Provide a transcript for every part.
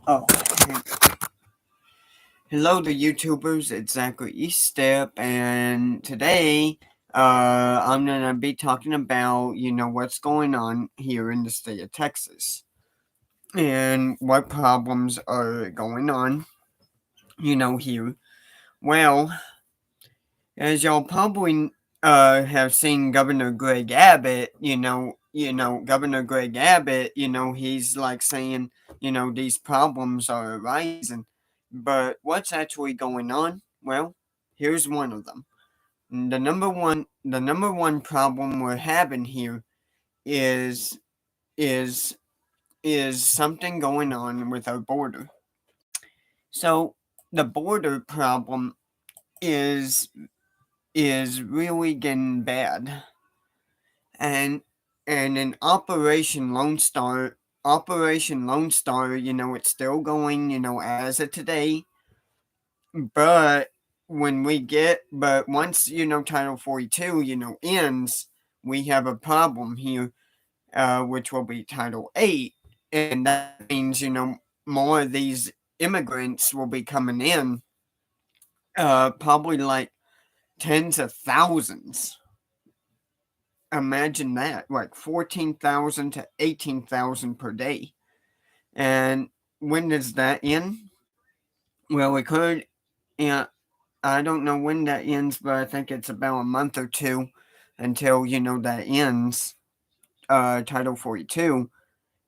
Oh, hello to YouTubers. It's Zachary Step, and today, I'm gonna be talking about what's going on here in the state of Texas and what problems are going on. Here. Well, as y'all probably have seen Governor Greg Abbott, Governor Greg Abbott, he's like saying, these problems are arising. But what's actually going on? Well, here's one of them. The number one problem we're having here is is is something going on with our border. So the border problem is is really getting bad. and and in Operation Lone Star, it's still going, as of today. But but once Title 42 ends, we have a problem here, which will be Title 8, and that means more of these immigrants will be coming in, probably like tens of thousands. Imagine that, like 14,000 to 18,000 per day. And when does that end? Well, it could, yeah, I don't know when that ends, but I think it's about a month or two until, that ends, Title 42.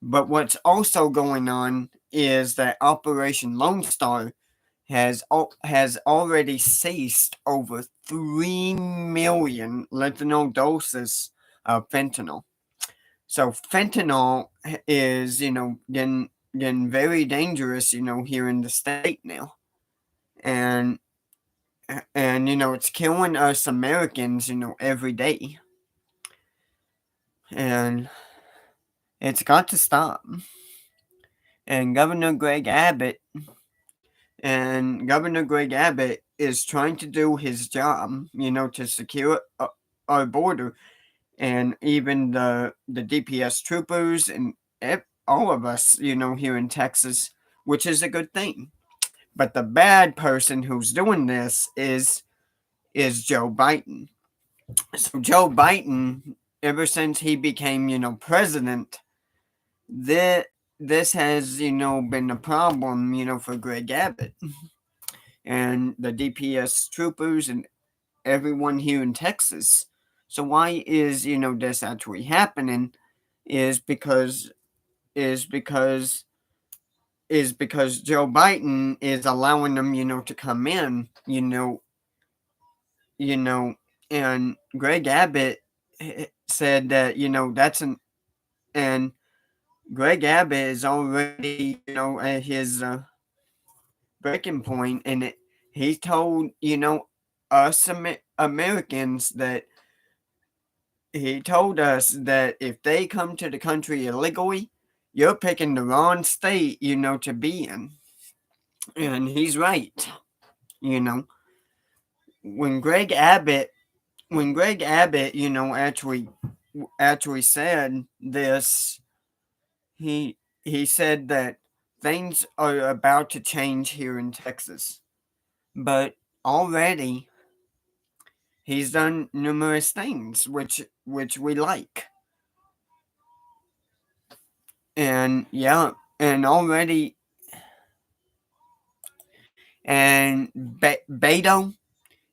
But what's also going on is that Operation Lone Star has already ceased over 3 million lethal doses of fentanyl. So fentanyl is, getting very dangerous, here in the state now. And it's killing us Americans, every day. And it's got to stop. And Governor Greg Abbott is trying to do his job, to secure our border, and even the DPS troopers and all of us, here in Texas, which is a good thing. But the bad person who's doing this is Joe Biden. So Joe Biden, ever since he became, president, this this has, been a problem, for Greg Abbott and the DPS troopers and everyone here in Texas. So why is, this actually happening? Is because is because because Joe Biden is allowing them, to come in, you know, and Greg Abbott said that, and Greg Abbott is already, at his breaking point, and he told, us Americans that he told us that if they come to the country illegally, you're picking the wrong state, to be in. And he's right. You know, when Greg Abbott, actually said this, he said that things are about to change here in Texas. But already he's done numerous things which we like. And yeah, and already and Beto,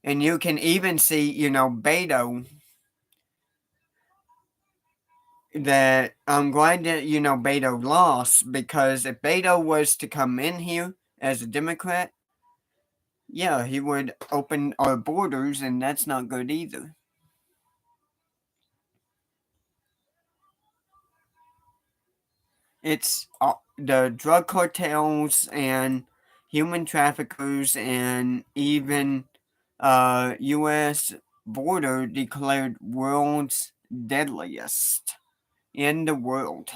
and you can even see, Beto, that I'm glad that, Beto lost, because if Beto was to come in here as a Democrat, yeah, he would open our borders, and that's not good either. It's the drug cartels and human traffickers, and even U.S. border declared world's deadliest in the world.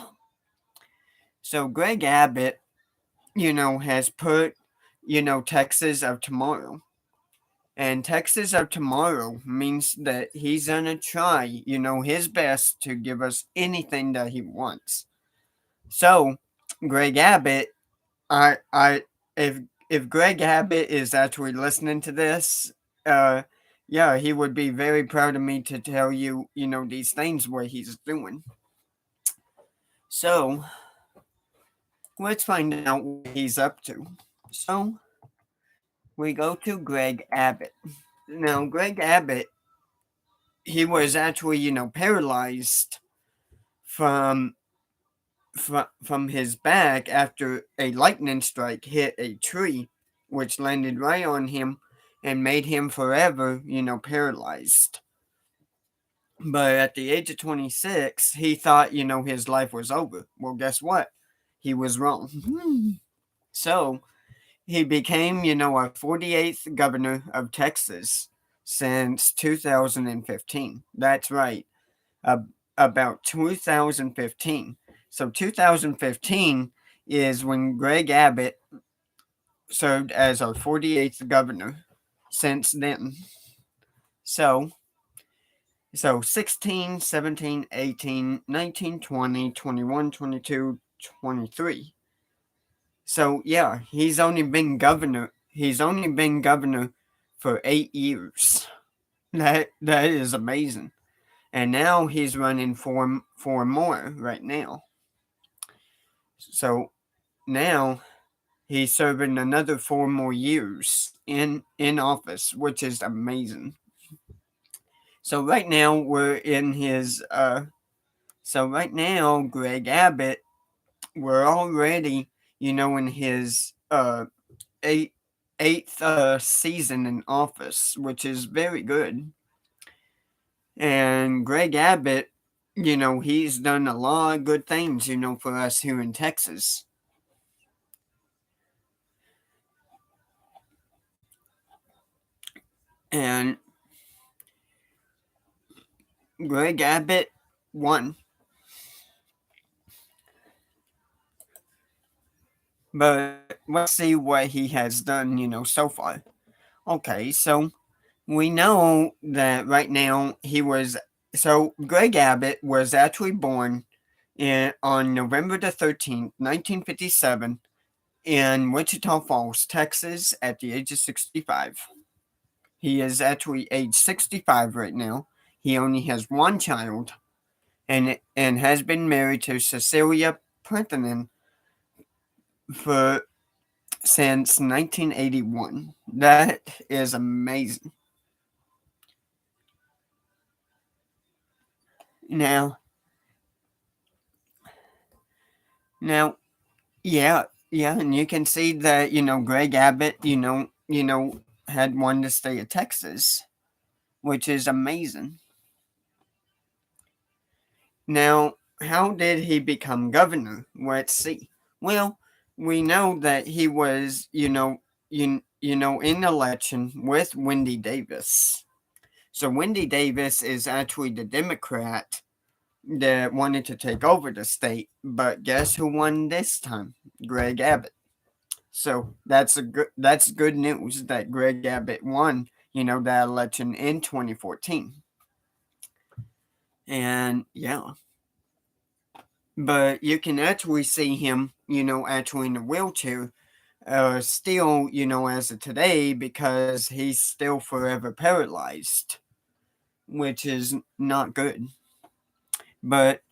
So Greg Abbott, has put, Texas of tomorrow. And Texas of tomorrow means that he's gonna try, his best to give us anything that he wants. So, Greg Abbott I if Greg Abbott is actually listening to this, uh, yeah, he would be very proud of me to tell you, these things what he's doing. So let's find out what he's up to. So we go to Greg Abbott. Now, Greg Abbott, he was actually, paralyzed from from his back after a lightning strike hit a tree, which landed right on him and made him forever, paralyzed. But at the age of 26, he thought, his life was over. Well, guess what? He was wrong. So he became, our 48th governor of Texas since 2015. That's right, about 2015. So 2015 is when Greg Abbott served as our 48th governor since then. So so 16, 17, 18, 19, 20, 21, 22, 23. So yeah, he's only been governor for 8 years. That is amazing. And now he's running for more right now. So now he's serving another 4 more years in office, which is amazing. So right now we're in his so right now Greg Abbott, we're already, in his eight, eighth season in office, which is very good. And Greg Abbott, he's done a lot of good things, for us here in Texas. And Greg Abbott won. But let's see what he has done, so far. Okay, so we know that right now Greg Abbott was actually born on November the 13th, 1957, in Wichita Falls, Texas, at the age of 65. He is actually age 65 right now. He only has one child and has been married to Cecilia Printanen for since 1981. That is amazing. Now, now, yeah, yeah, and you can see that Greg Abbott, had won the state of Texas, which is amazing. Now, how did he become governor? Let's see. Well, we know that he was, in election with Wendy Davis. So Wendy Davis is actually the Democrat that wanted to take over the state, but guess who won this time? Greg Abbott. So that's good news that Greg Abbott won, that election in 2014. And yeah, but you can actually see him, actually in a wheelchair, still, as of today, because he's still forever paralyzed, which is not good. But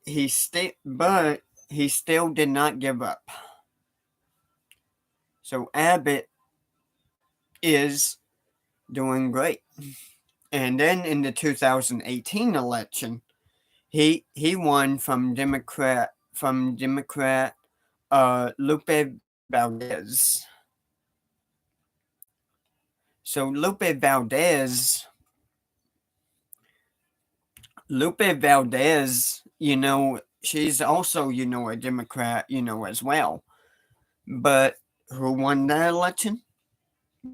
he still did not give up. So Abbott is doing great. And then in the 2018 election, he won from Democrat Lupe Valdez. So Lupe Valdez, she's also, a Democrat, as well. But who won that election?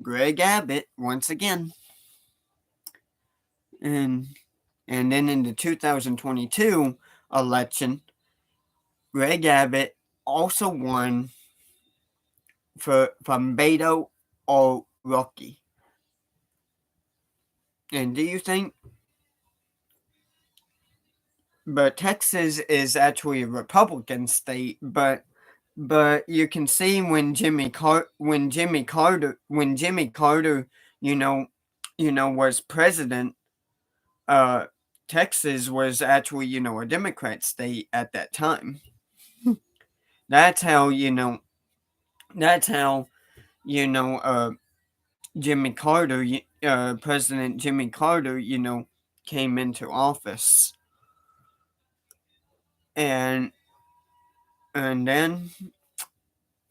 Greg Abbott once again. And and then in the 2022 election, Greg Abbott also won from Beto O'Rourke. And do you think? But Texas is actually a Republican state, but but you can see when Jimmy Carter, you know, was president, uh, Texas was actually, a Democrat state at that time. That's how, that's how, you know, uh, Jimmy Carter, President Jimmy Carter, came into office. And then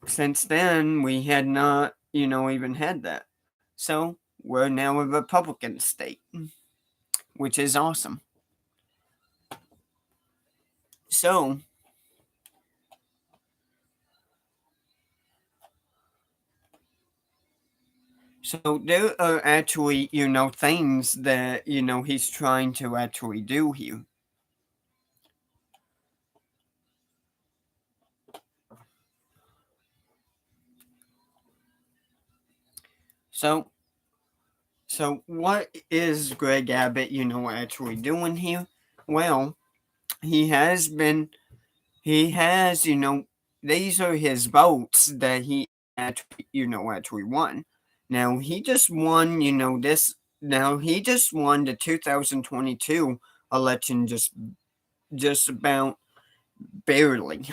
since then we had not, even had that. So we're now a Republican state, which is awesome. So so there are actually, things that, he's trying to actually do here. So so what is Greg Abbott, actually doing here? Well, he has been he has, these are his votes that he actually, actually won. Now he just won, he just won the 2022 election just about barely.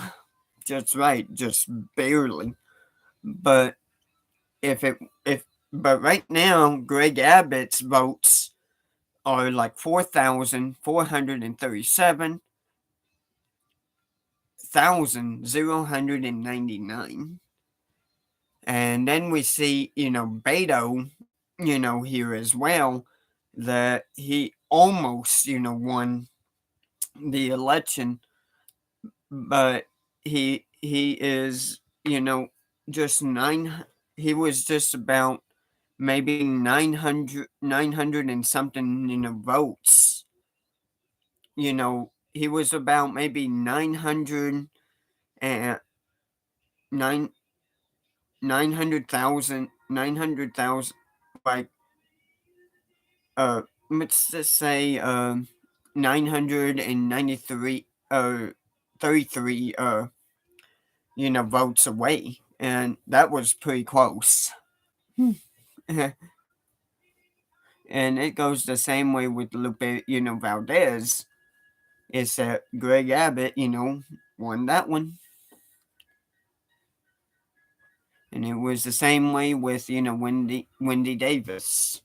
Just right, just barely. But if it if but right now Greg Abbott's votes are like 4,437,099. And then we see, Beto, here as well, that he almost, won the election, but he is, just he was just about maybe 900 and something, votes. He was about maybe 900 and 900,000, like, let's just say, 993, 33, votes away. And that was pretty close. And it goes the same way with Lupe, Valdez. It's that Greg Abbott, won that one. And it was the same way with, Wendy Davis.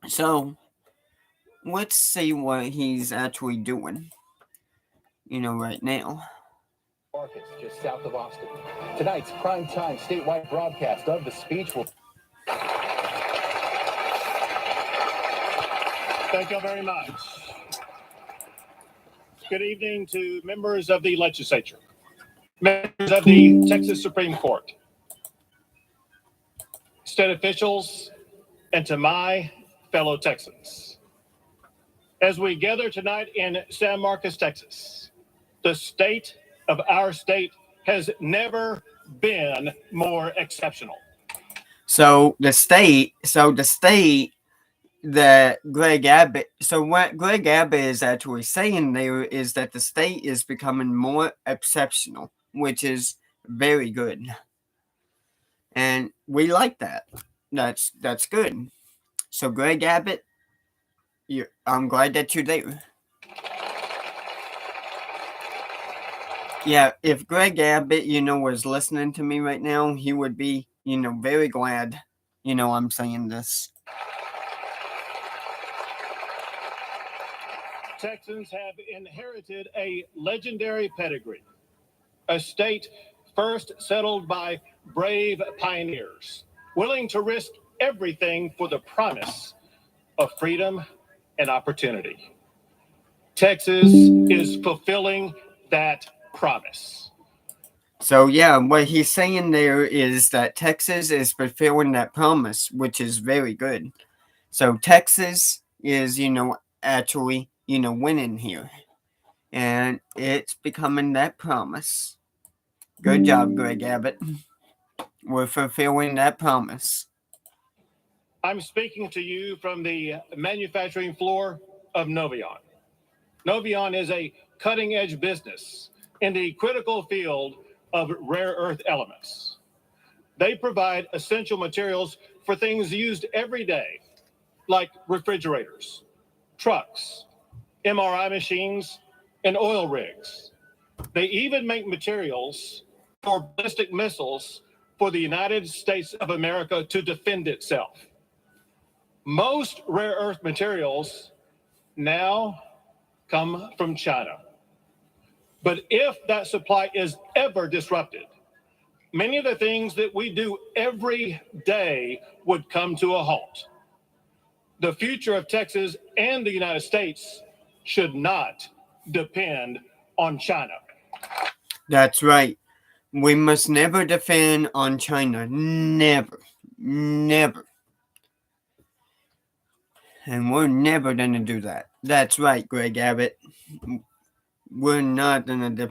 So let's see what he's actually doing, right now. Markets just south of Austin. Tonight's primetime statewide broadcast of the speech will. Thank you very much. Good evening to members of the legislature, members of the Texas Supreme Court, state officials, and to my fellow Texans. As we gather tonight in San Marcos, Texas, the state of our state has never been more exceptional. So the state that Greg Abbott, so what Greg Abbott is actually saying there is that the state is becoming more exceptional, which is very good. And we like that. That's good. So Greg Abbott, I'm glad that you're there. Yeah, if Greg Abbott, was listening to me right now, he would be, very glad, I'm saying this. Texans have inherited a legendary pedigree, a state first settled by brave pioneers, willing to risk everything for the promise of freedom and opportunity. Texas is fulfilling that promise. So yeah, what he's saying there is that Texas is fulfilling that promise, which is very good. So Texas is, actually, winning here. And it's becoming that promise. Good job, Greg Abbott. We're fulfilling that promise. I'm speaking to you from the manufacturing floor of Novion, Novion is a cutting edge business in the critical field of rare earth elements. They provide essential materials for things used every day, like refrigerators, trucks, MRI machines, and oil rigs. They even make materials for ballistic missiles for the United States of America to defend itself. Most rare earth materials now come from China. But if that supply is ever disrupted, many of the things that we do every day would come to a halt. The future of Texas and the United States should not depend on China. That's right. We must never depend on China. Never. Never. And we're never going to do that. That's right, Greg Abbott. We're not going to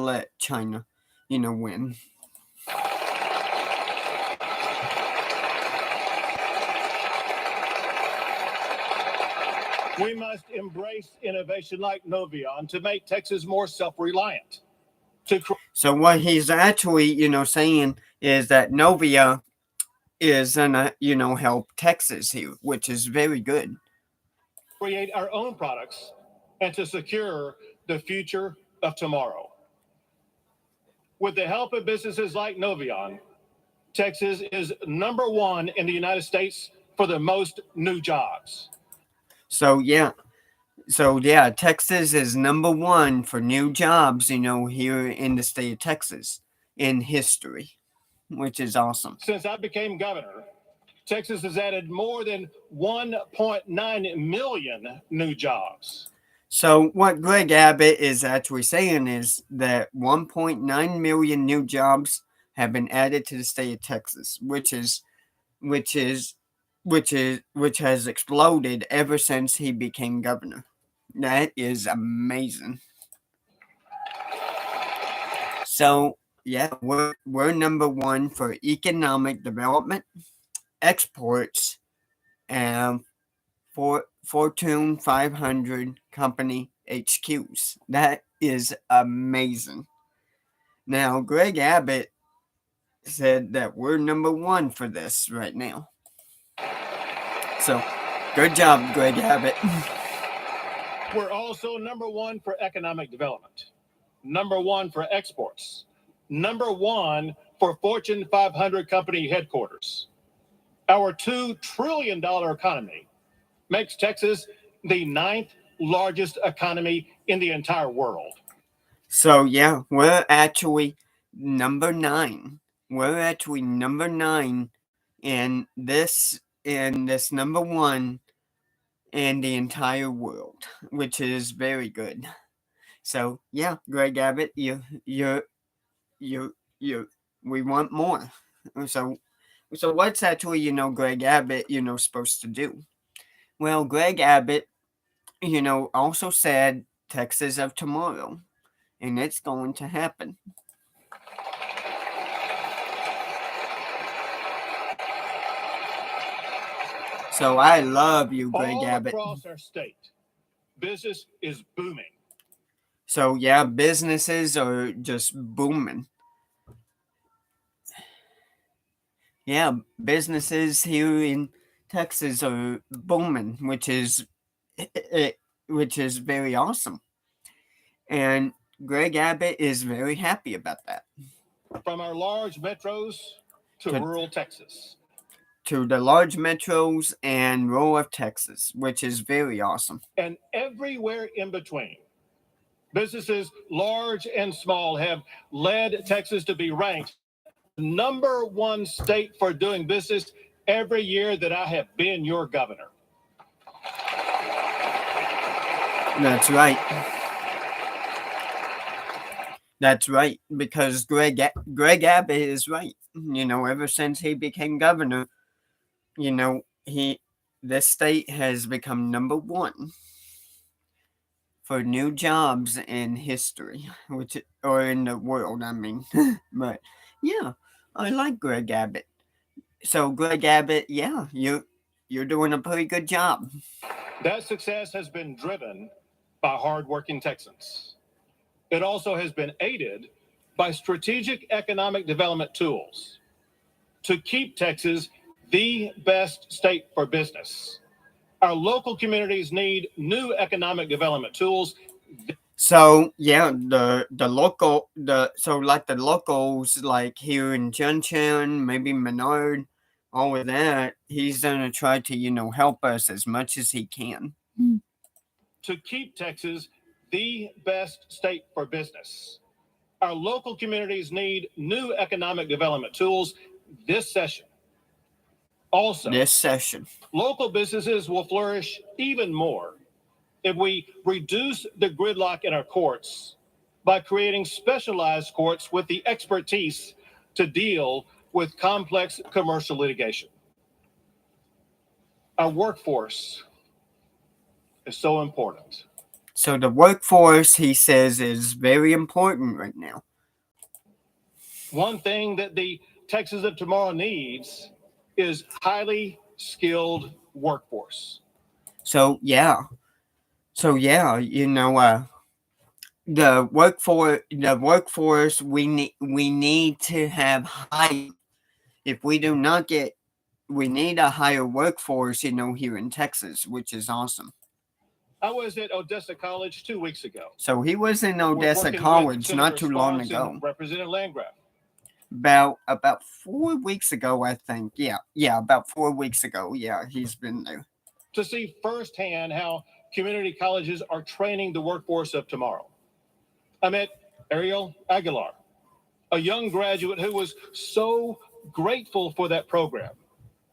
let China, win. We must embrace innovation like Novion to make Texas more self-reliant. So what he's actually, saying is that Novia is gonna, help Texas here, which is very good. Create our own products and to secure the future of tomorrow. With the help of businesses like Novion, Texas is number one in the United States for the most new jobs. So Texas is number one for new jobs, here in the state of Texas in history, which is awesome. Since I became governor, Texas has added more than 1.9 million new jobs. So what Greg Abbott is actually saying is that 1.9 million new jobs have been added to the state of Texas, which has exploded ever since he became governor. That is amazing. So yeah, we're number one for economic development, exports, and for Fortune 500 company HQs. That is amazing. Now, Greg Abbott said that we're number one for this right now. So, good job, Greg Abbott. We're also number one for economic development, number one for exports, number one for Fortune 500 company headquarters. Our $2 trillion economy makes Texas the 9th largest economy in the entire world. So yeah, we're actually number 9. We're actually number 9 in this number 1 in the entire world, which is very good. So yeah, Greg Abbott, we want more. So what's actually, Greg Abbott, supposed to do? Well, Greg Abbott, also said Texas of tomorrow, and it's going to happen. So I love you, Greg Abbott. All across our state, business is booming. So yeah, businesses are just booming. Yeah, businesses here in Texas are booming, which is very awesome. And Greg Abbott is very happy about that. From our large metros to rural Texas. To the large metros and rural of Texas, which is very awesome. And everywhere in between. Businesses large and small have led Texas to be ranked number 1 state for doing business every year that I have been your governor. That's right. That's right, because Greg Abbott is right. Ever since he became governor, this state has become number 1 for new jobs in history, or in the world, I mean. But yeah, I like Greg Abbott. So Greg Abbott, yeah, you're doing a pretty good job. That success has been driven by hardworking Texans. It also has been aided by strategic economic development tools to keep Texas the best state for business. Our local communities need new economic development tools. So yeah, the local so like the locals like here in Junction, maybe Menard, all of that, he's gonna try to help us as much as he can. To keep Texas the best state for business. Our local communities need new economic development tools this session. Also, This session. local businesses will flourish even more if we reduce the gridlock in our courts by creating specialized courts with the expertise to deal with complex commercial litigation. Our workforce is so important. So the workforce, he says, is very important right now. One thing that the Texas of tomorrow needs is highly skilled workforce. So yeah, the workforce we need to have high. If we do not get, we need a higher workforce, here in Texas, which is awesome. I was at Odessa College 2 weeks ago. So he was in Odessa working with College Senator not too long Sparks and ago. Representative Landgraf. About 4 weeks ago, I think. Yeah, about 4 weeks ago. Yeah, he's been there. To see firsthand how community colleges are training the workforce of tomorrow. I met Ariel Aguilar, a young graduate who was so grateful for that program,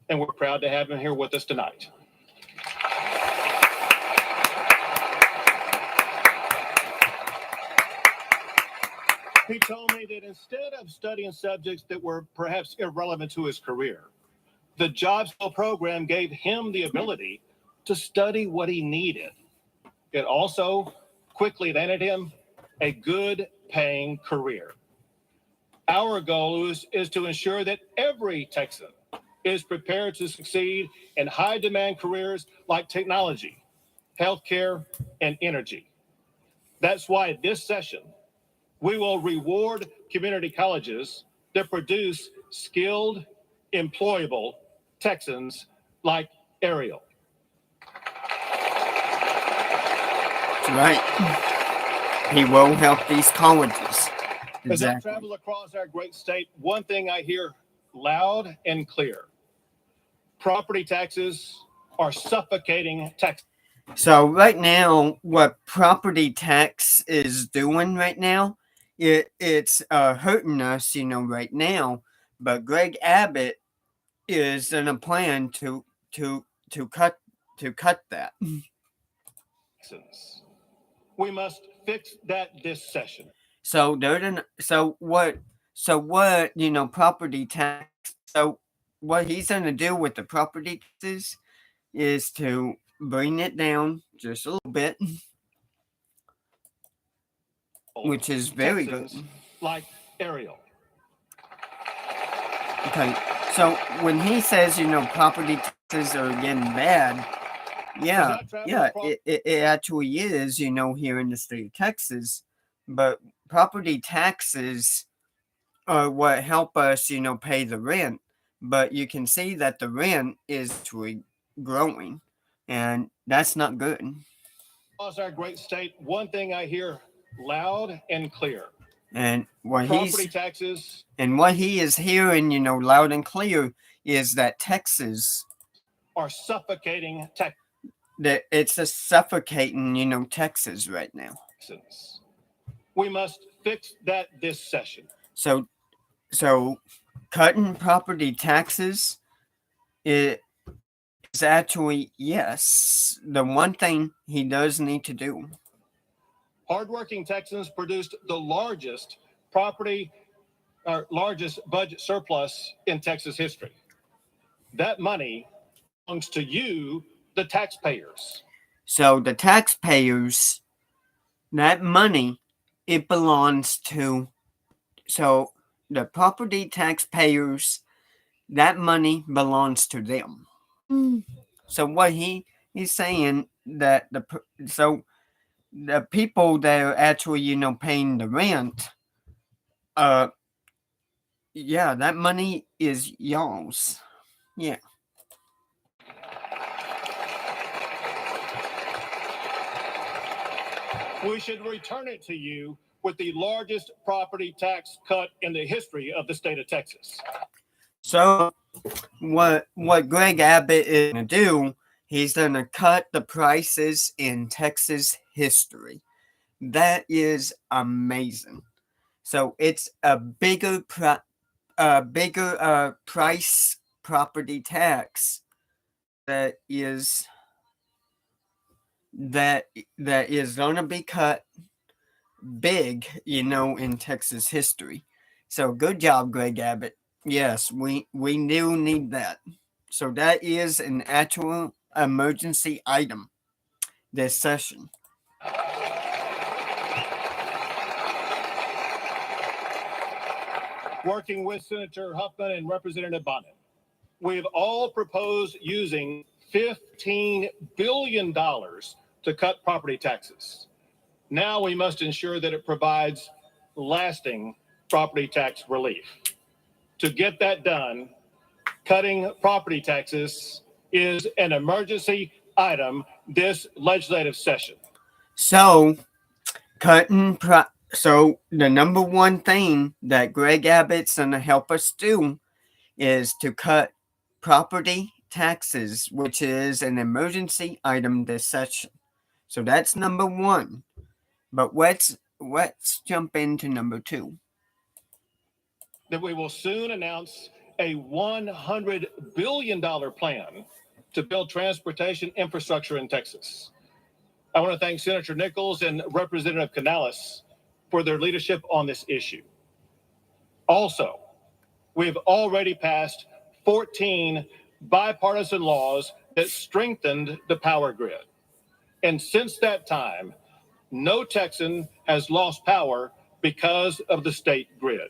and we're proud to have him here with us tonight. He told me that instead of studying subjects that were perhaps irrelevant to his career, the Job Skill program gave him the ability to study what he needed. It also quickly landed him a good paying career. Our goal is to ensure that every Texan is prepared to succeed in high demand careers like technology, healthcare, and energy. That's why this session, we will reward community colleges that produce skilled, employable Texans like Ariel. That's right. He will help these colleges. As I Exactly. travel across our great state, one thing I hear loud and clear: property taxes are suffocating Texas. So right now, what property tax is doing right now, it's hurting us, right now. But Greg Abbott is in a plan to cut that. We must fix that this session. So what property tax. So what he's gonna do with the property taxes is to bring it down just a little bit, which is very Texans good. like Ariel. Okay, so when he says property taxes are getting bad, yeah, it actually is, here in the state of Texas, but property taxes are what help us, pay the rent. But you can see that the rent is actually growing, and that's not good. Across our great state, one thing I hear loud and clear: And what property taxes he is hearing, loud and clear, is that Texas are suffocating Texas. That it's a suffocating, Texas right now. We must fix that this session. So cutting property taxes is actually, yes, the one thing he does need to do. Hardworking Texans produced the largest budget surplus in Texas history. That money belongs to you, the taxpayers. So the taxpayers, that money, it belongs to, so the property taxpayers, that money belongs to them. So what he's saying that the people that are actually, paying the rent, yeah, that money is y'all's. Yeah. We should return it to you with the largest property tax cut in the history of the state of Texas. So what Greg Abbott is going to do, he's going to cut the prices in Texas history. That is amazing. So it's a bigger price property tax that is going to be cut big, in Texas history. So good job, Greg Abbott. Yes, we do need that. So that is an actual emergency item this session. Working with Senator Huffman and Representative Bonnen, we've all proposed using $15 billion to cut property taxes. Now we must ensure that it provides lasting property tax relief. To get that done, cutting property taxes is an emergency item this legislative session. So, so the number one thing that Greg Abbott's going to help us do is to cut property taxes, which is an emergency item this session. So that's number one. But let's jump into number two. That we will soon announce a $100 billion plan to build transportation infrastructure in Texas. I want to thank Senator Nichols and Representative Canales for their leadership on this issue. Also, we've already passed 14 bipartisan laws that strengthened the power grid. And since that time, no Texan has lost power because of the state grid.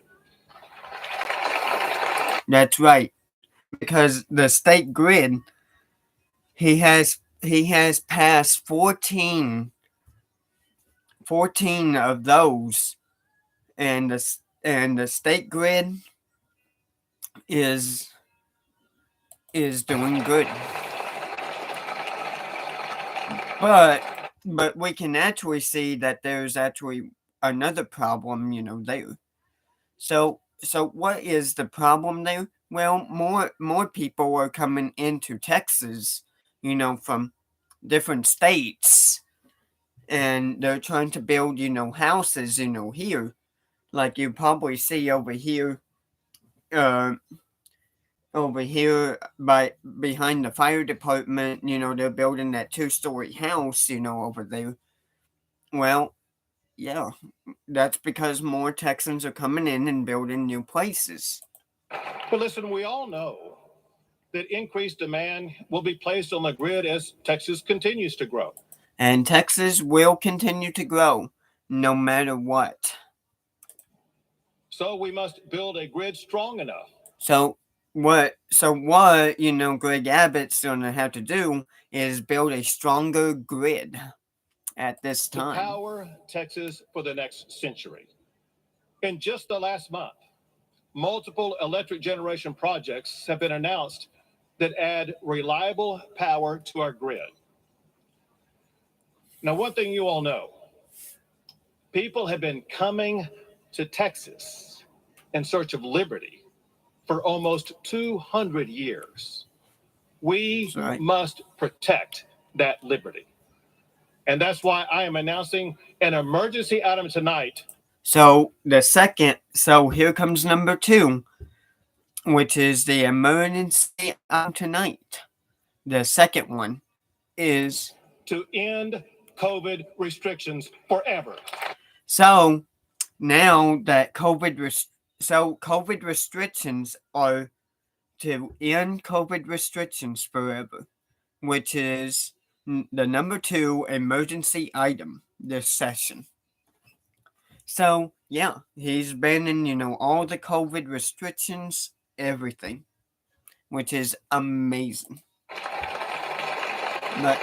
That's right. Because the state grid, he has passed 14 of those, and the state grid is doing good. But we can actually see that there's actually another problem, there. So what is the problem there? Well, more people are coming into Texas, from different states, and they're trying to build, houses, here, like you probably see over here behind the fire department. They're building that 2-story house, over there. Well, yeah, that's because more Texans are coming in and building new places. But listen, we all know that increased demand will be placed on the grid as Texas continues to grow. And Texas will continue to grow no matter what. So we must build a grid strong enough. So what Greg Abbott's going to have to do is build a stronger grid at this time. To power Texas for the next century. In just the last month, multiple electric generation projects have been announced that add reliable power to our grid. Now, one thing you all know, people have been coming to Texas in search of liberty for almost 200 years. We must protect that liberty. And that's why I am announcing an emergency item tonight. So here comes number two, which is the emergency item tonight. The second one is to end COVID restrictions forever. So now that COVID restrictions are to end COVID restrictions forever, which is the number two emergency item this session. So yeah, he's banning, all the COVID restrictions, everything, which is amazing. But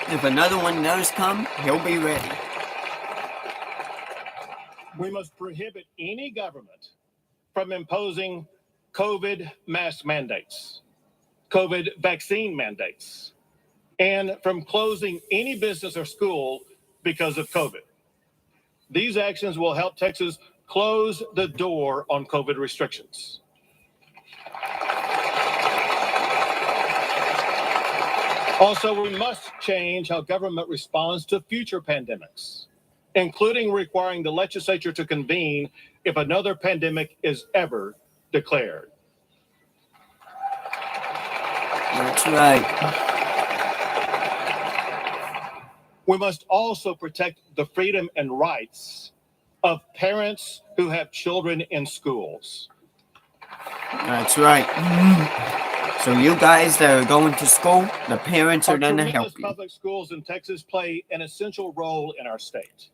if another one does come, he'll be ready. We must prohibit any government from imposing COVID mask mandates, COVID vaccine mandates, and from closing any business or school because of COVID. These actions will help Texas close the door on COVID restrictions. Also, we must change how government responds to future pandemics, including requiring the legislature to convene if another pandemic is ever declared. That's right. We must also protect the freedom and rights of parents who have children in schools. That's right. So you guys that are going to school, the parents are going to help you. Public schools in Texas play an essential role in our state.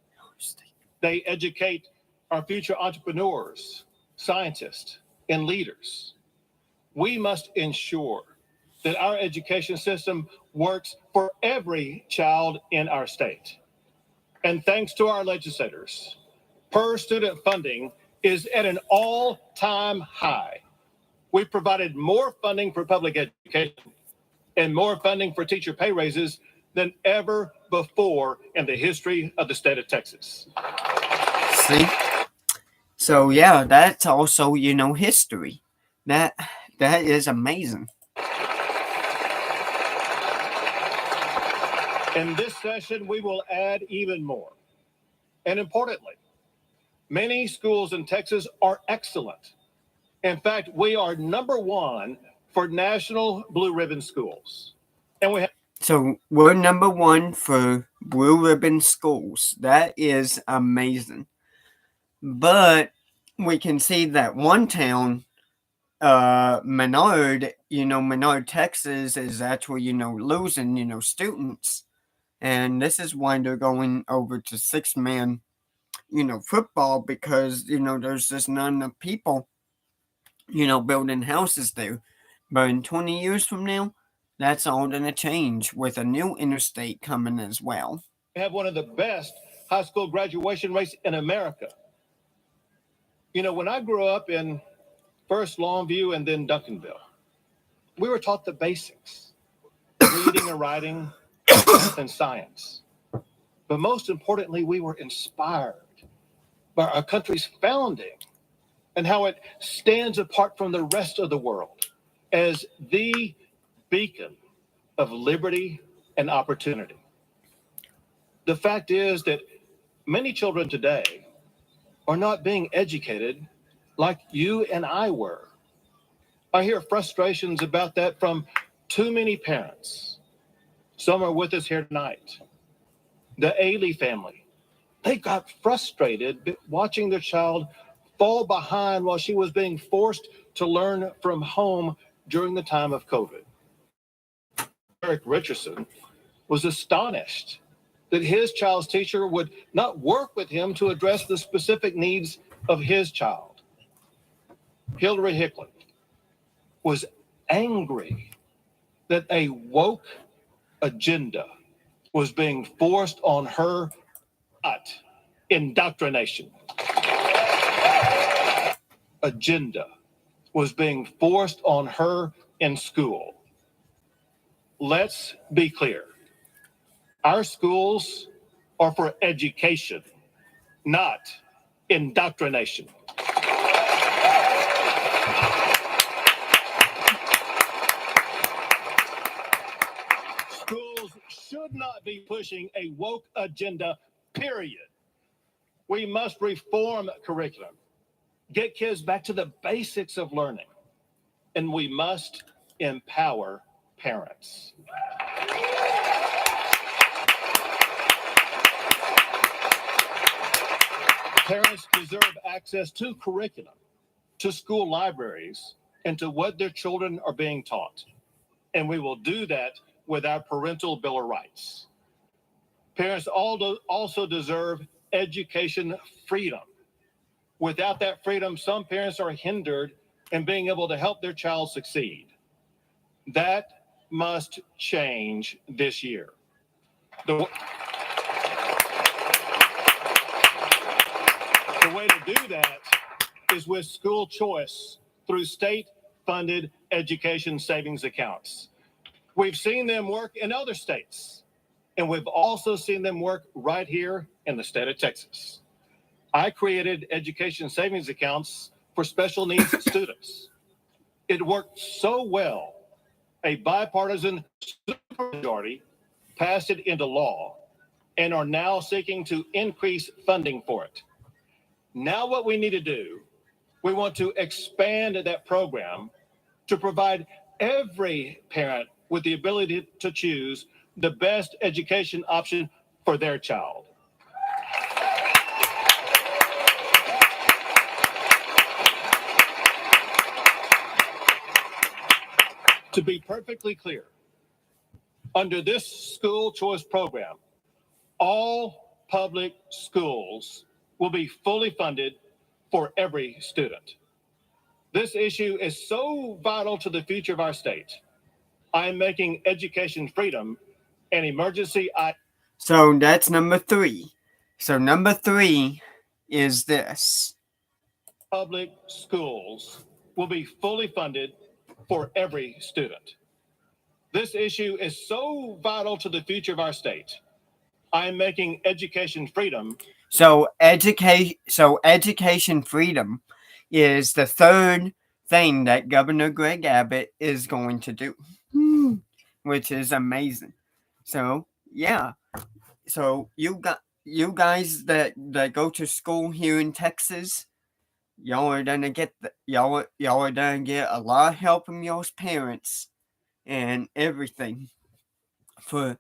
They educate our future entrepreneurs, scientists, and leaders. We must ensure that our education system works for every child in our state. And thanks to our legislators, per student funding is at an all-time high. We provided more funding for public education and more funding for teacher pay raises than ever before in the history of the state of Texas. See? So yeah, that's also, history. That is amazing. In this session, we will add even more. And importantly, many schools in Texas are excellent. In fact, we are #1 for national blue ribbon schools. And so we're #1 for blue ribbon schools. That is amazing. But we can see that one town, Menard, Menard, Texas is actually, losing, students. And this is why they're going over to 6-man, football, because, there's just not enough people, building houses there. But in 20 years from now, that's all going to change with a new interstate coming as well. We have one of the best high school graduation rates in America. When I grew up in first Longview and then Duncanville, we were taught the basics, reading and writing, math and science. But most importantly, we were inspired by our country's founding and how it stands apart from the rest of the world as the beacon of liberty and opportunity. The fact is that many children today are not being educated like you and I were. I hear frustrations about that from too many parents. Some are with us here tonight. The Ailey family, they got frustrated watching their child fall behind while she was being forced to learn from home during the time of COVID. Eric Richardson was astonished that his child's teacher would not work with him to address the specific needs of his child. Hillary Hicklin was angry that a woke agenda was being forced on her, but indoctrination. Agenda was being forced on her in school. Let's be clear. Our schools are for education, not indoctrination. Schools should not be pushing a woke agenda, period. We must reform curriculum, get kids back to the basics of learning, and we must empower parents. Parents deserve access to curriculum, to school libraries, and to what their children are being taught. And we will do that with our Parental Bill of Rights. Parents also deserve education freedom. Without that freedom, some parents are hindered in being able to help their child succeed. That must change this year. The way to do that is with school choice through state-funded education savings accounts. We've seen them work in other states, and we've also seen them work right here in the state of Texas. I created education savings accounts for special needs students. It worked so well, a bipartisan supermajority passed it into law and are now seeking to increase funding for it. Now what we need to do, we want to expand that program to provide every parent with the ability to choose the best education option for their child. To be perfectly clear, under this school choice program, all public schools will be fully funded for every student. This issue is so vital to the future of our state. I am making education freedom an emergency. So that's number 3. So number 3 is this. Public schools will be fully funded for every student. This issue is so vital to the future of our state. I am making education freedom. So education freedom is the third thing that Governor Greg Abbott is going to do, which is amazing. So yeah, so you guys that go to school here in Texas, y'all are gonna get y'all are gonna get a lot of help from y'all's parents and everything for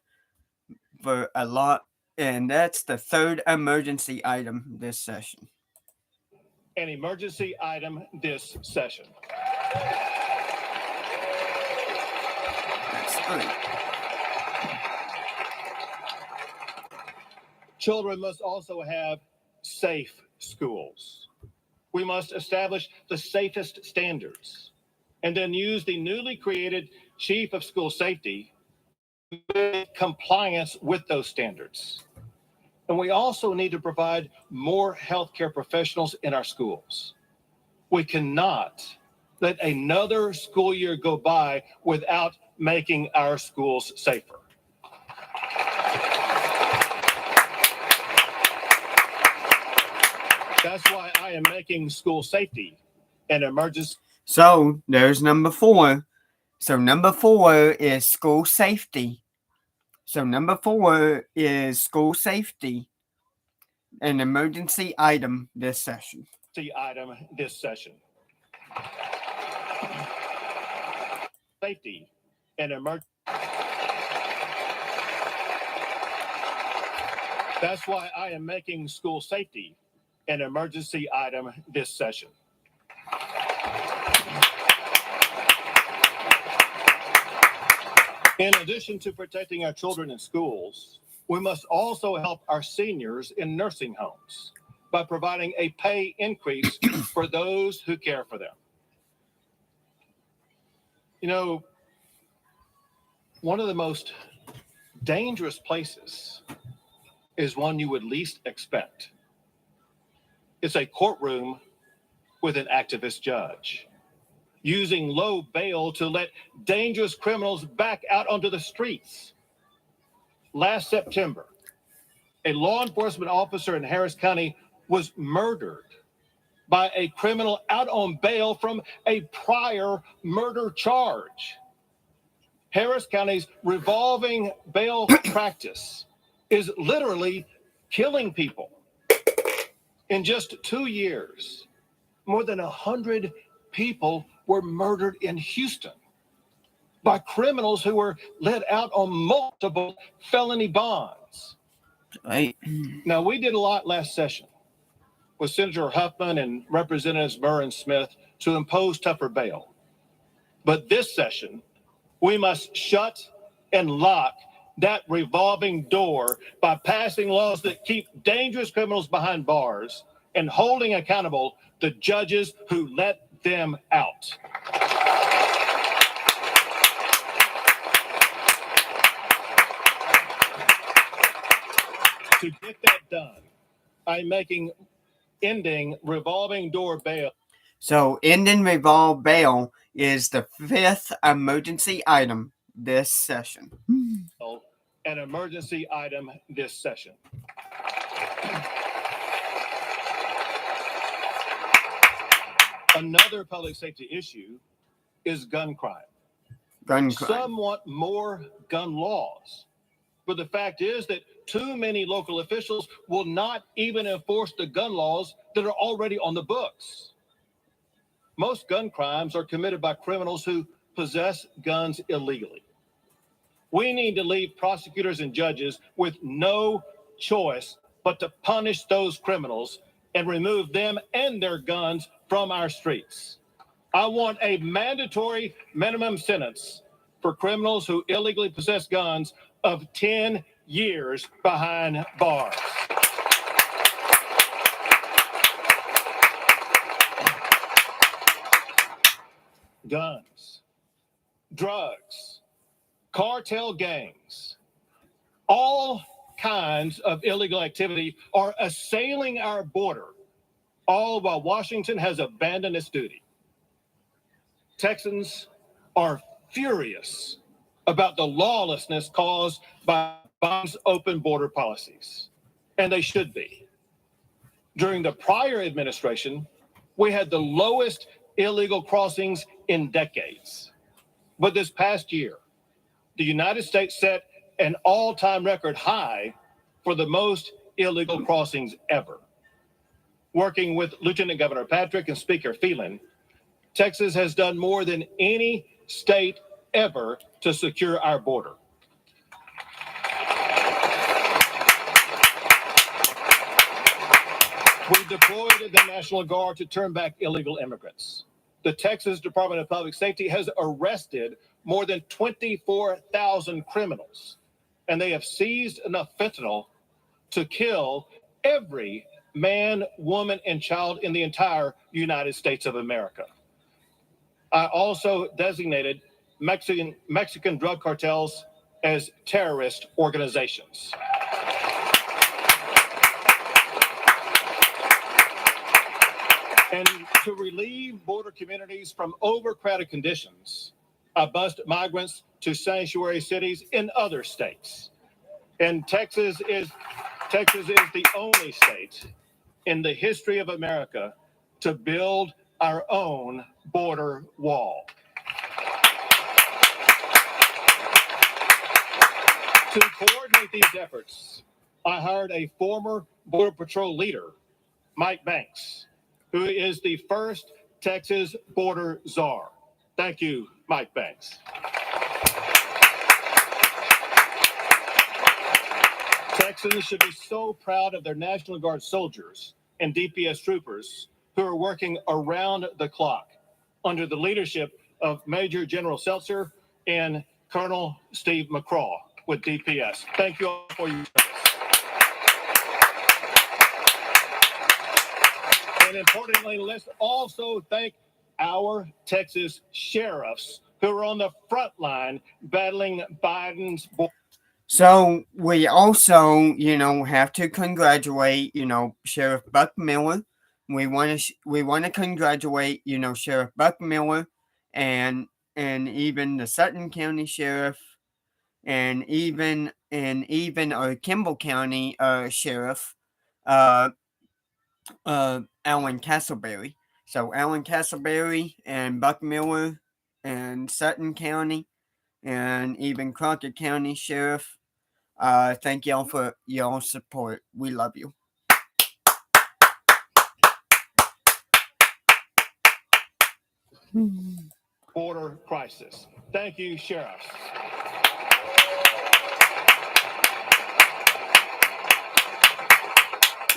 a lot. And that's the third emergency item this session. An emergency item this session. That's 3. Children must also have safe schools. We must establish the safest standards and then use the newly created Chief of School Safety in compliance with those standards. And we also need to provide more healthcare professionals in our schools. We cannot let another school year go by without making our schools safer. That's why I am making school safety an emergency. So there's number 4. So number 4 is school safety. So number 4 is school safety, an emergency item this session. Item this session. Safety and emergency. That's why I am making school safety an emergency item this session. In addition to protecting our children in schools, we must also help our seniors in nursing homes by providing a pay increase for those who care for them. You know, one of the most dangerous places is one you would least expect. It's a courtroom with an activist judge using low bail to let dangerous criminals back out onto the streets. Last September, a law enforcement officer in Harris County was murdered by a criminal out on bail from a prior murder charge. Harris County's revolving bail practice is literally killing people. In just 2 years, more than 100 people were murdered in Houston by criminals who were let out on multiple felony bonds. Right. Now, we did a lot last session with Senator Huffman and Representatives Burr and Smith to impose tougher bail. But this session, we must shut and lock that revolving door by passing laws that keep dangerous criminals behind bars and holding accountable the judges who let them out. To get that done, I'm making ending revolving door bail. So, ending revolve bail is the fifth emergency item this session. An emergency item this session. Another public safety issue is gun crime. Gun crime. Some want more gun laws, but the fact is that too many local officials will not even enforce the gun laws that are already on the books. Most gun crimes are committed by criminals who possess guns illegally. We need to leave prosecutors and judges with no choice but to punish those criminals and remove them and their guns from our streets. I want a mandatory minimum sentence for criminals who illegally possess guns of 10 years behind bars. Guns, drugs, cartel gangs, all kinds of illegal activity are assailing our border, all while Washington has abandoned its duty. Texans are furious about the lawlessness caused by Biden's open border policies, and they should be. During the prior administration, we had the lowest illegal crossings in decades. But this past year, the United States set an all-time record high for the most illegal crossings ever. Working with Lieutenant Governor Patrick and Speaker Phelan, Texas has done more than any state ever to secure our border. We deployed the National Guard to turn back illegal immigrants. The Texas Department of Public Safety has arrested more than 24,000 criminals, and they have seized enough fentanyl to kill every man, woman, and child in the entire United States of America. I also designated Mexican drug cartels as terrorist organizations. And to relieve border communities from overcrowded conditions, I bused migrants to sanctuary cities in other states. And Texas is the only state in the history of America to build our own border wall. To coordinate these efforts, I hired a former Border Patrol leader, Mike Banks, who is the first Texas border czar. Thank you, Mike Banks. Texans should be so proud of their National Guard soldiers and DPS troopers who are working around the clock under the leadership of Major General Seltzer and Colonel Steve McCraw with DPS. Thank you all for your service. And importantly, let's also thank our Texas sheriffs who are on the front line battling Biden's border. So we also, have to congratulate, Sheriff Buck Miller. We want to congratulate, Sheriff Buck Miller and even the Sutton County Sheriff and even our Kimball County Sheriff, Alan Castleberry. So Alan Castleberry and Buck Miller and Sutton County and even Crockett County Sheriff. Thank y'all for y'all's support. We love you. Border crisis. Thank you, sheriffs.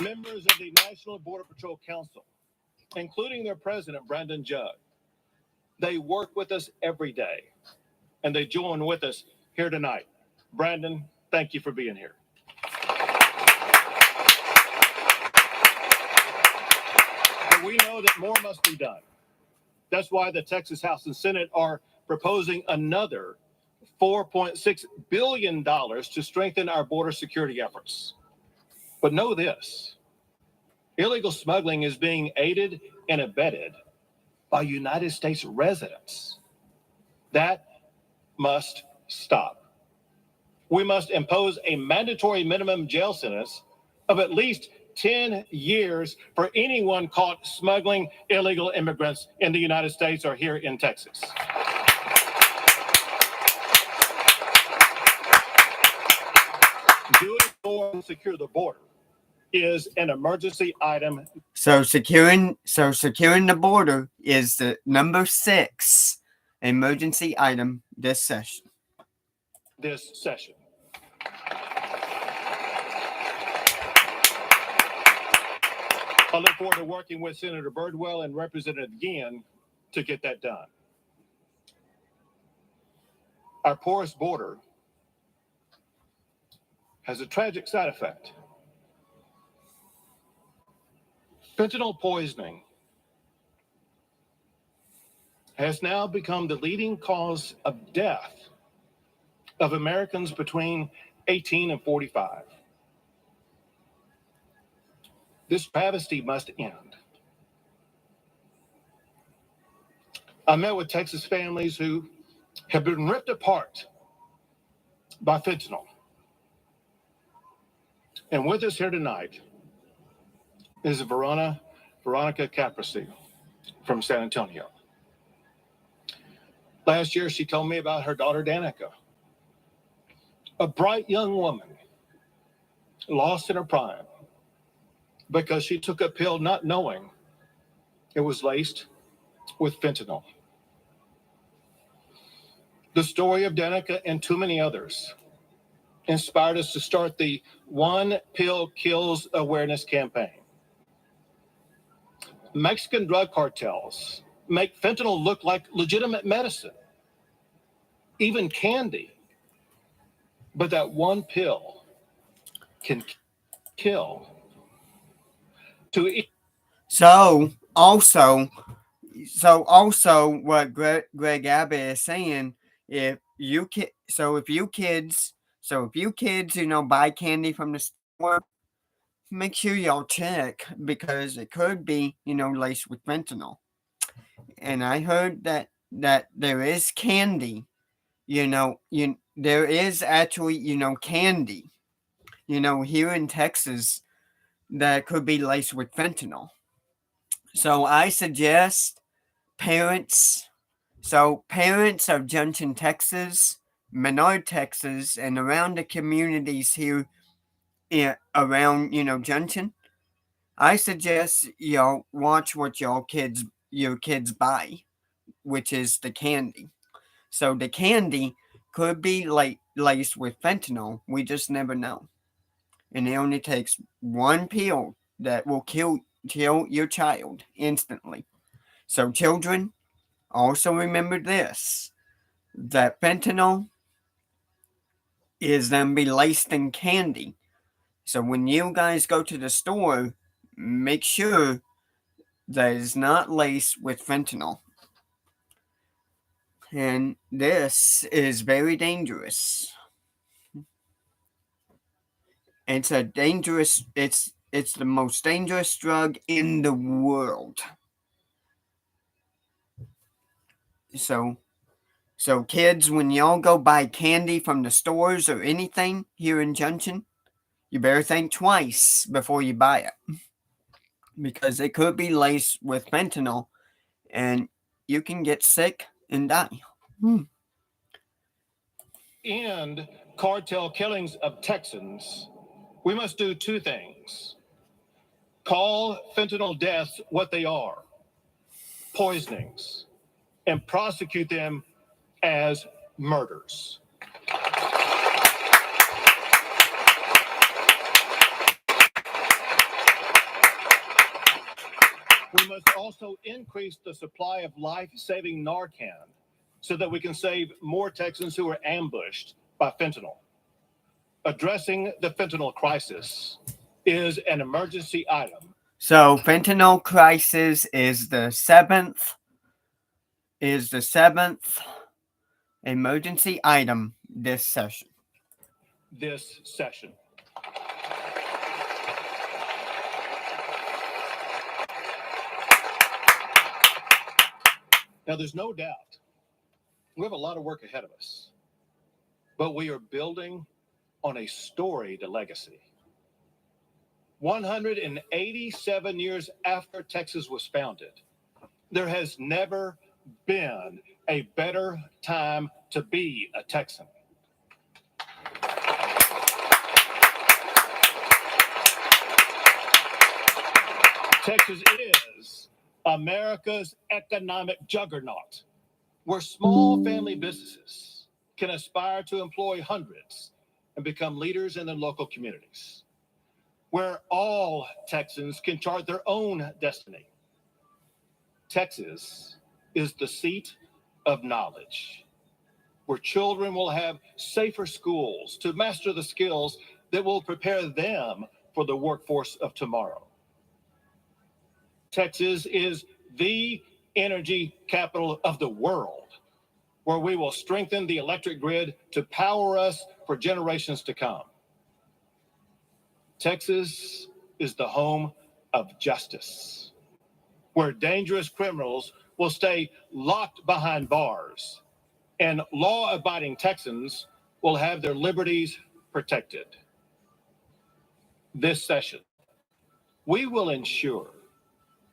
Members of the National Border Patrol Council, including their president, Brandon Judd, they work with us every day, and they join with us here tonight. Brandon, thank you for being here. But we know that more must be done. That's why the Texas House and Senate are proposing another $4.6 billion to strengthen our border security efforts. But know this, Illegal smuggling is being aided and abetted by United States residents. That must stop. We must impose a mandatory minimum jail sentence of at least 10 years for anyone caught smuggling illegal immigrants in the United States or here in Texas. Doing more to secure the border is an emergency item. So securing the border is the number 6 emergency item this session. I look forward to working with Senator Birdwell and Representative Guillen to get that done. Our porous border has a tragic side effect. Fentanyl poisoning has now become the leading cause of death of Americans between 18 and 45. This travesty must end. I met with Texas families who have been ripped apart by fentanyl. And with us here tonight is Veronica Caprese from San Antonio. Last year, she told me about her daughter, Danica, a bright young woman lost in her prime because she took a pill not knowing it was laced with fentanyl. The story of Danica and too many others inspired us to start the One Pill Kills Awareness campaign. Mexican drug cartels make fentanyl look like legitimate medicine, even candy. But that one pill can kill. So also what Greg Abbott is saying, if you kids, buy candy from the store, make sure y'all check, because it could be, laced with fentanyl. And I heard that there is candy, there is actually, candy, here in Texas that could be laced with fentanyl. So I suggest parents of Junction, Texas, Menard, Texas, and around the communities here around, Junction, I suggest y'all watch what your kids buy, which is the candy. So the candy could be laced with fentanyl. We just never know. And it only takes one pill that will kill your child instantly. So children, also remember this, that fentanyl is then be laced in candy. So when you guys go to the store, make sure that it's not laced with fentanyl. And this is very dangerous. It's the most dangerous drug in the world. So kids, when y'all go buy candy from the stores or anything here in Junction, you better think twice before you buy it, because it could be laced with fentanyl and you can get sick and die. End cartel killings of Texans, we must do two things. Call fentanyl deaths what they are, poisonings, and prosecute them as murders. We must also increase the supply of life-saving Narcan so that we can save more Texans who are ambushed by fentanyl. Addressing the fentanyl crisis is an emergency item. So fentanyl crisis is the seventh emergency item this session. Now, there's no doubt we have a lot of work ahead of us, but we are building on a storied legacy. 187 years after Texas was founded, there has never been a better time to be a Texan. Texas is America's economic juggernaut, where small family businesses can aspire to employ hundreds and become leaders in their local communities, where all Texans can chart their own destiny. Texas is the seat of knowledge, where children will have safer schools to master the skills that will prepare them for the workforce of tomorrow. Texas is the energy capital of the world, where we will strengthen the electric grid to power us for generations to come. Texas is the home of justice, where dangerous criminals will stay locked behind bars and law-abiding Texans will have their liberties protected. This session, we will ensure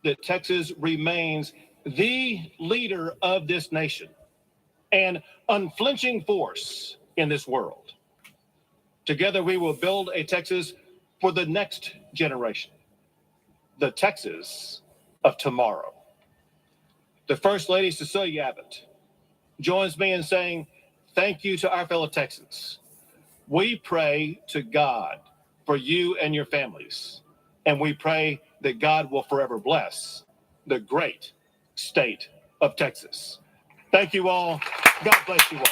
that Texas remains the leader of this nation and unflinching force in this world. Together, we will build a Texas for the next generation, the Texas of tomorrow. The First Lady, Cecilia Abbott, joins me in saying thank you to our fellow Texans. We pray to God for you and your families, and we pray that God will forever bless the great state of Texas. Thank you all. God bless you all.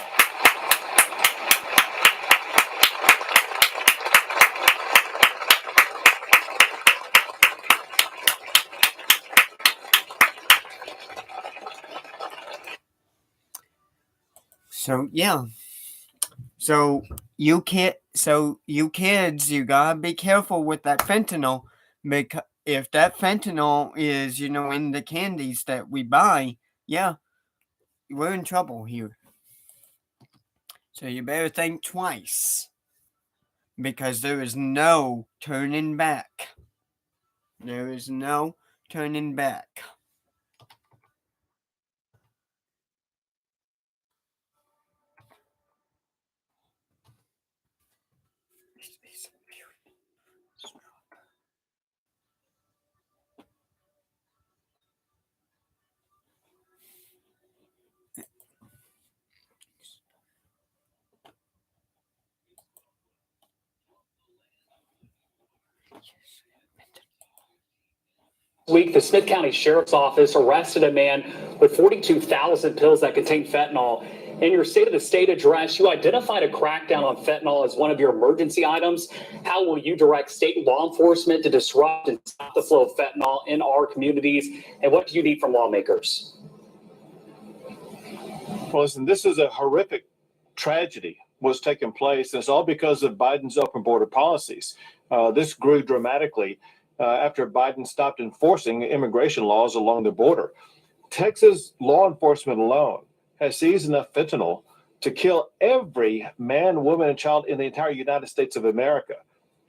So yeah. So you kids, you gotta be careful with that fentanyl, because if that fentanyl is, in the candies that we buy, yeah, we're in trouble here. So you better think twice, because there is no turning back. There is no turning back. Week, the Smith County Sheriff's Office arrested a man with 42,000 pills that contain fentanyl. In your State of the State address, you identified a crackdown on fentanyl as one of your emergency items. How will you direct state law enforcement to disrupt and stop the flow of fentanyl in our communities? And what do you need from lawmakers? Well, listen, this is a horrific tragedy was taking place. And it's all because of Biden's open border policies. This grew dramatically after Biden stopped enforcing immigration laws along the border. Texas law enforcement alone has seized enough fentanyl to kill every man, woman, and child in the entire United States of America.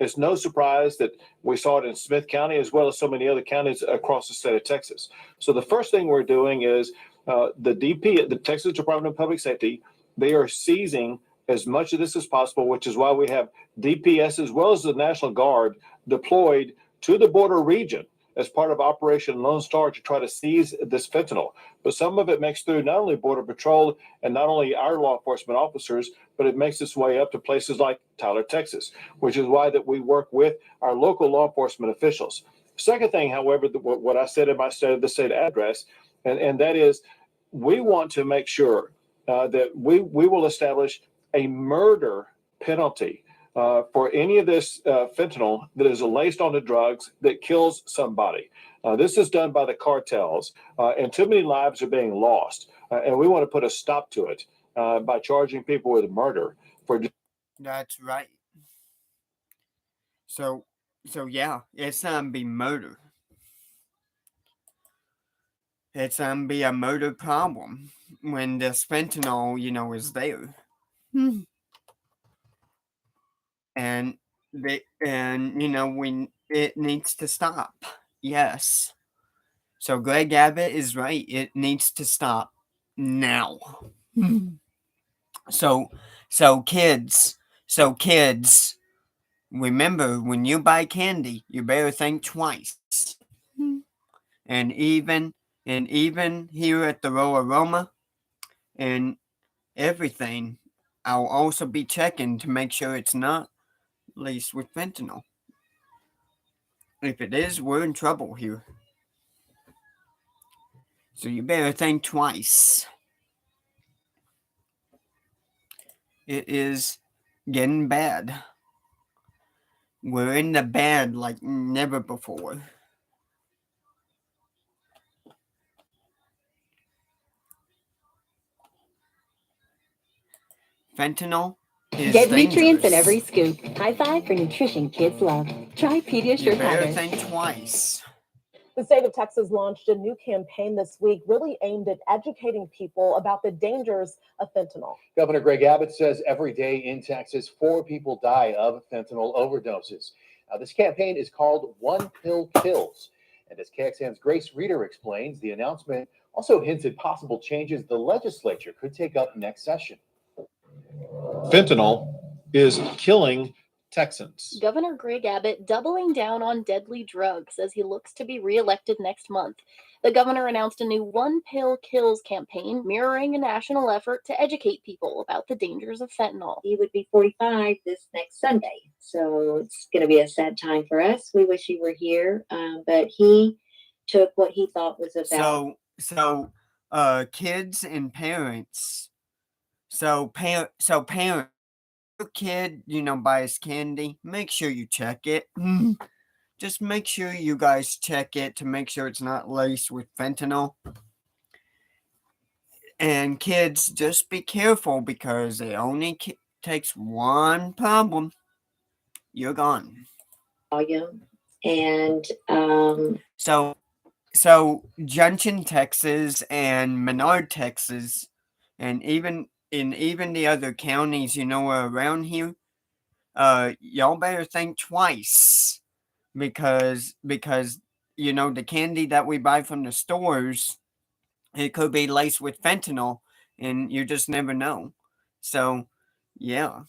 It's no surprise that we saw it in Smith County as well as so many other counties across the state of Texas. So the first thing we're doing is the Texas Department of Public Safety, they are seizing as much of this as possible, which is why we have DPS as well as the National Guard deployed to the border region as part of Operation Lone Star to try to seize this fentanyl. But some of it makes through not only Border Patrol and not only our law enforcement officers, but it makes its way up to places like Tyler, Texas, which is why that we work with our local law enforcement officials. Second thing, however, what I said in my State of the State address, and that is we want to make sure that we will establish a murder penalty for any of this fentanyl that is laced onto drugs that kills somebody. This is done by the cartels, and too many lives are being lost. And we want to put a stop to it by charging people with murder for. That's right. So yeah, it's be murder. it's be a murder problem when this fentanyl, is there. And it needs to stop. Yes. So Greg Abbott is right. It needs to stop now. So kids, remember, when you buy candy, you better think twice. And even here at the Row Aroma and everything, I'll also be checking to make sure it's not laced with fentanyl. If it is, we're in trouble here. So you better think twice. It is getting bad. We're in the bad like never before. Fentanyl is Get nutrients in dangerous. every scoop. High five for nutrition kids love. Try You Pediasure better powder. think twice. The state of Texas launched a new campaign this week really aimed at educating people about the dangers of fentanyl. Governor Greg Abbott says every day in Texas, 4 people die of fentanyl overdoses. Now, this campaign is called One Pill Kills. And as KXAN's Grace Reeder explains, the announcement also hints at possible changes the legislature could take up next session. Fentanyl is killing Texans. Governor Greg Abbott doubling down on deadly drugs as he looks to be reelected next month. The governor announced a new One Pill Kills campaign, mirroring a national effort to educate people about the dangers of fentanyl. He would be 45 this next Sunday, so it's going to be a sad time for us. We wish he were here, but he took what he thought was about. So kids and parents. So parents, your kid, buys candy, make sure you check it. Just make sure you guys check it to make sure it's not laced with fentanyl. And kids, just be careful because it only takes one problem. You're gone. Volume. And So Junction, Texas, and Menard, Texas, and even the other counties, around here, y'all better think twice because the candy that we buy from the stores, it could be laced with fentanyl, and you just never know. So, yeah.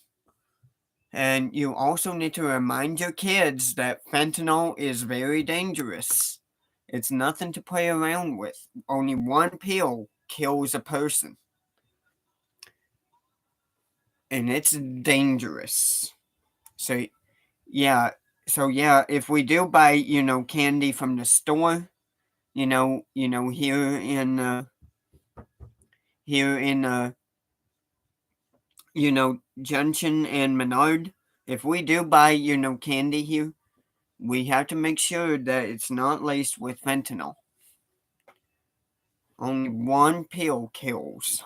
And you also need to remind your kids that fentanyl is very dangerous. It's nothing to play around with. Only one pill kills a person. And it's dangerous. So yeah, if we do buy, candy from the store, here in Junction and Menard, if we do buy, candy here, we have to make sure that it's not laced with fentanyl. Only one pill kills.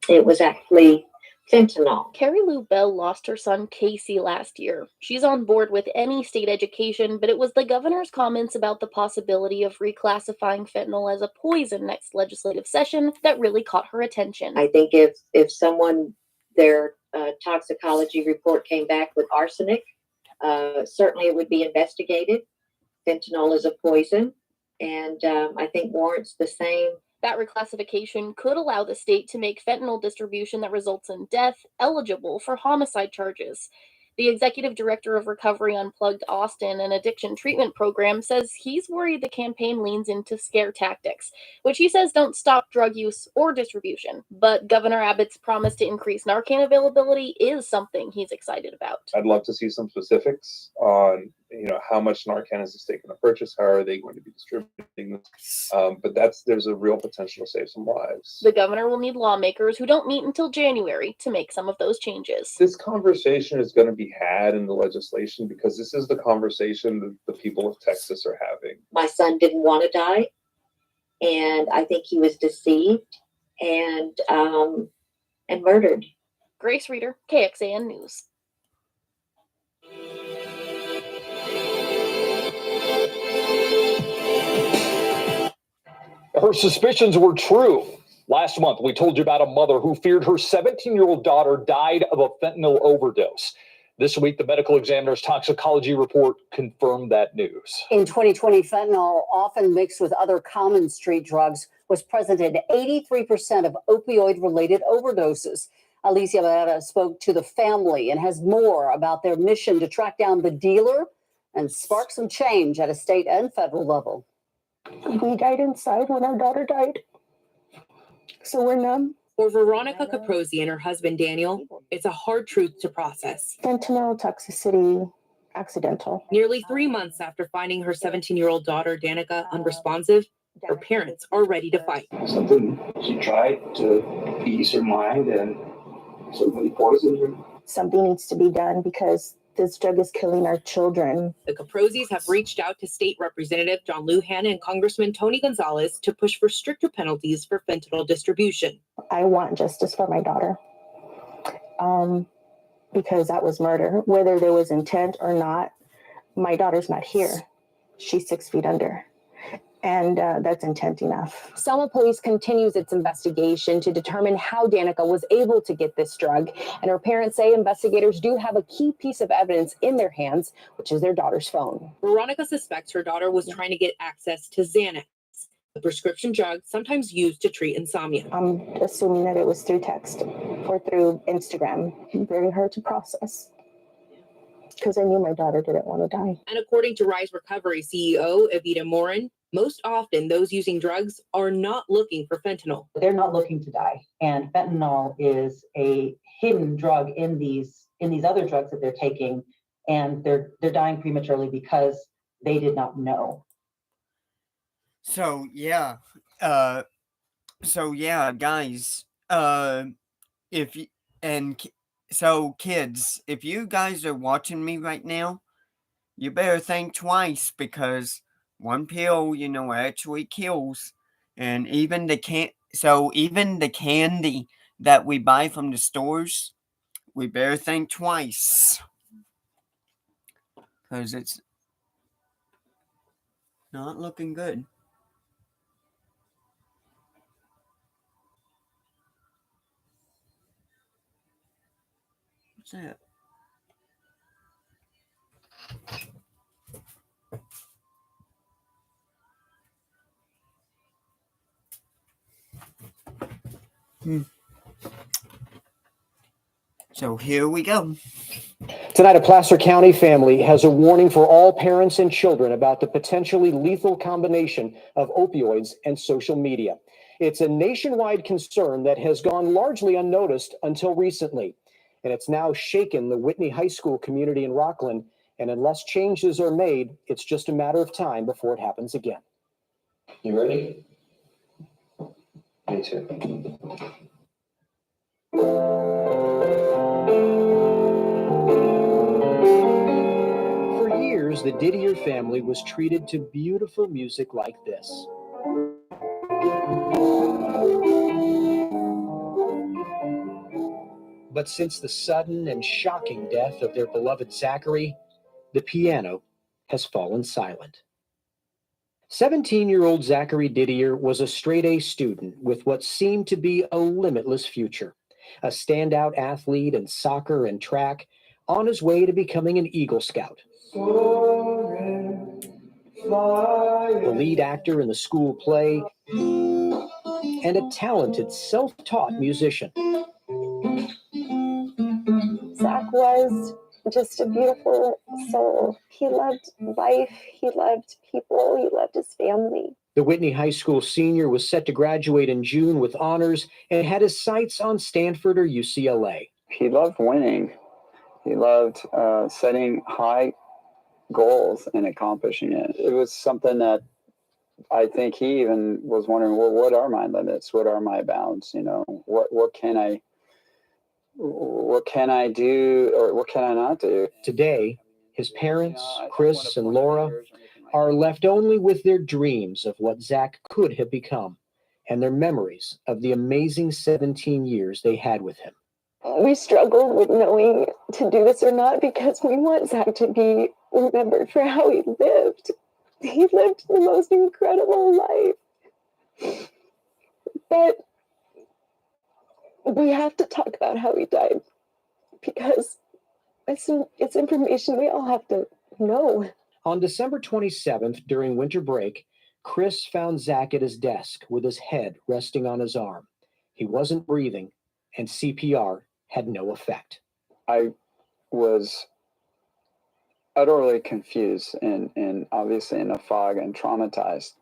it was actually fentanyl. Carrie Lou Bell lost her son Casey last year. She's on board with any state education, but it was the governor's comments about the possibility of reclassifying fentanyl as a poison next legislative session that really caught her attention. I think if someone, their toxicology report came back with arsenic, certainly it would be investigated. Fentanyl is a poison, and I think warrants the same. That reclassification could allow the state to make fentanyl distribution that results in death eligible for homicide charges. The executive director of Recovery Unplugged Austin, an addiction treatment program, says he's worried the campaign leans into scare tactics, which he says don't stop drug use or distribution. But Governor Abbott's promise to increase Narcan availability is something he's excited about. I'd love to see some specifics on, how much Narcan is the state going to purchase? How are they going to be distributing this? But there's a real potential to save some lives. The governor will need lawmakers who don't meet until January to make some of those changes. This conversation is going to be had in the legislation because this is the conversation that the people of Texas are having. My son didn't want to die, and I think he was deceived and murdered. Grace Reeder, KXAN News. A Her suspicions were true. Last month, we told you about a mother who feared her 17-year-old daughter died of a fentanyl overdose. This week, the medical examiner's toxicology report confirmed that news. In 2020, fentanyl, often mixed with other common street drugs, was present in 83% of opioid-related overdoses. Alicia Barrera spoke to the family and has more about their mission to track down the dealer and spark some change at a state and federal level. We died inside when our daughter died, so we're numb. For Veronica Caprosi and her husband Daniel, it's a hard truth to process. Fentanyl toxicity, accidental. Nearly 3 months after finding her 17-year-old daughter Danica unresponsive, her parents are ready to fight. Something she tried to ease her mind and somebody poisoned her. Something needs to be done because this drug is killing our children. The Caprosis have reached out to State Representative John Lujan and Congressman Tony Gonzalez to push for stricter penalties for fentanyl distribution. I want justice for my daughter because that was murder. Whether there was intent or not, my daughter's not here. She's 6 feet under. And that's intent enough. Selma Police continues its investigation to determine how Danica was able to get this drug. And her parents say investigators do have a key piece of evidence in their hands, which is their daughter's phone. Veronica suspects her daughter was trying to get access to Xanax, a prescription drug sometimes used to treat insomnia. I'm assuming that it was through text or through Instagram. Very hard to process because I knew my daughter didn't want to die. And according to Rise Recovery CEO Evita Morin, most often those using drugs are not looking for fentanyl. They're not looking to die. And fentanyl is a hidden drug in these other drugs that they're taking, and they're dying prematurely because they did not know. So yeah, guys, kids, if you guys are watching me right now, you better think twice because one pill, actually kills. And even the candy that we buy from the stores, we better think twice. Because it's not looking good. What's that? So here we go. Tonight, a Placer County family has a warning for all parents and children about the potentially lethal combination of opioids and social media. It's a nationwide concern that has gone largely unnoticed until recently, and it's now shaken the Whitney High School community in Rockland, and unless changes are made, it's just a matter of time before it happens again. You ready? Me too. For years, the Didier family was treated to beautiful music like this. But since the sudden and shocking death of their beloved Zachary, the piano has fallen silent. 17-year-old Zachary Didier was a straight-A student with what seemed to be a limitless future. A standout athlete in soccer and track, on his way to becoming an Eagle Scout. The lead actor in the school play, and a talented self-taught musician. Zach was just a beautiful soul. He loved life, he loved people, he loved his family. The Whitney High School senior was set to graduate in June with honors and had his sights on Stanford or UCLA. He loved winning. He loved setting high goals and accomplishing it. It was something that I think he even was wondering, well, what are my limits? What are my bounds? What can I do or what can I not do? Today, his parents, Chris and Laura, are left only with their dreams of what Zach could have become and their memories of the amazing 17 years they had with him. We struggled with knowing to do this or not because we want Zach to be remembered for how he lived. He lived the most incredible life. But we have to talk about how he died because it's information we all have to know. On December 27th, during winter break, Chris found Zach at his desk with his head resting on his arm. He wasn't breathing, and CPR had no effect. I was utterly confused and obviously in a fog and traumatized.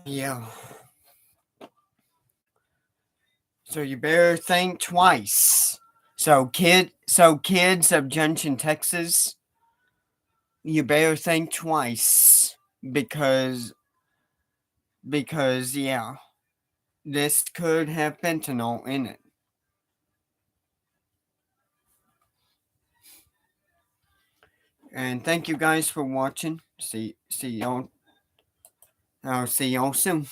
Yeah. So you better think twice. So kids of Junction, Texas, you better think twice because yeah, this could have fentanyl in it. And thank you guys for watching. See y'all. I'll see y'all soon.